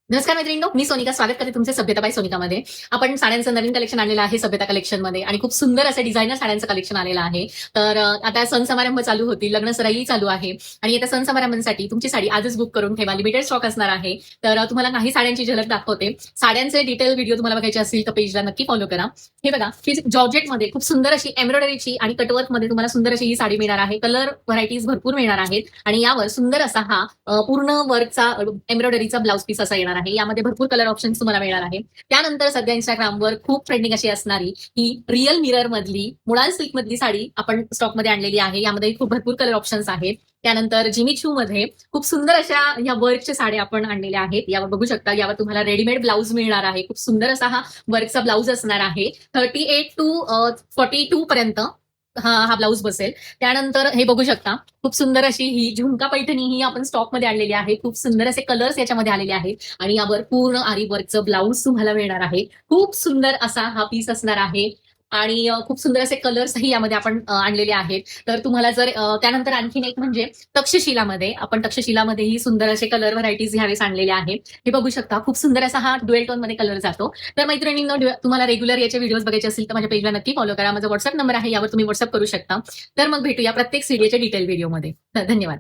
नमस्कार मैत्रिणींनो, मी सोनिका स्वागत करते तुमचे सभ्यता बाय सोनिकामध्ये. आपण साड्यांचं नवीन कलेक्शन आणलेलं आहे सभ्यता कलेक्शनमध्ये आणि खूप सुंदर असं डिझायनर साड्यांचं कलेक्शन आलेलं आहे. तर आता सण समारंभ चालू होतील, लग्न सराई चालू आहे आणि आता सण समारंभांसाठी तुमची साडी आजच बुक करून ठेवा. लिमिटेड स्टॉक असणार आहे. तर तुम्हाला काही साड्यांची झलक दाखवते. साड्यांचे डिटेल व्हिडिओ तुम्हाला बघायचे असतील तर पेजला नक्की फॉलो करा. हे बघा, ही जॉर्जेटमध्ये खूप सुंदर अशी एम्ब्रॉयडरीची आणि कटवर्कमध्ये तुम्हाला सुंदर अशी ही साडी मिळणार आहे. कलर व्हरायटीज भरपूर मिळणार आहेत आणि यावर सुंदर असा हा पूर्ण वर्कचा एम्ब्रॉयडरीचा ब्लाउज पीस असा येणार आहे. यामध्ये भरपूर कलर ऑप्शन्स तुम्हाला मिळणार आहे. त्यानंतर सध्या इंस्टाग्रामवर खूप ट्रेंडिंग अशी असणारी ही रिअल मिरर मधली मुळाल सिल्क मधली साडी आपण स्टॉक मध्ये आणलेली आहे. यामध्ये खूप भरपूर कलर ऑप्शन्स आहेत. त्यानंतर जिमी चू मध्ये खूप सुंदर अशा या वर्कच्या साड्या आपण आणलेल्या आहेत. यावर बघू शकता, यावर तुम्हाला रेडीमेड ब्लाऊज मिळणार आहे. खूप सुंदर असा हा वर्कचा ब्लाऊज असणार आहे. 38 टू 42 पर्यंत हा ब्लाऊज बसेल. त्यानंतर हे बघू शकता, खूप सुंदर अशी ही झुमका पैठणी ही आपण स्टॉक मध्ये आणलेली आहे. खूप सुंदर असे कलर्स याच्यामध्ये आलेले आहेत आणि यावर पूर्ण आरी वर्कचं ब्लाऊज तुम्हाला मिळणार आहे. खूप सुंदर असा हा पीस असणार आहे आणि खूप सुंदर असे कलर्सही यामध्ये आपण आणलेले आहेत. तर तुम्हाला जर त्यानंतर आणखीन एक म्हणजे तक्षशिलामध्ये आपण तक्षशिलामध्येही सुंदर असे कलर व्हरायटीज ह्यावेळेस आणलेले आहेत. हे बघू शकता, खूप सुंदर असा हा ड्युएल टोन मध्ये कलर जातो. तर मैत्रिणींनो, तुम्हाला रेग्युलर याचे व्हिडिओज बघायचे असतील तर माझ्या पेजला नक्की फॉलो करा. माझा व्हॉट्सअप नंबर आहे, यावर तुम्ही व्हॉट्सअप करू शकता. तर मग भेटूया प्रत्येक सीडीचे डिटेल व्हिडिओमध्ये. धन्यवाद.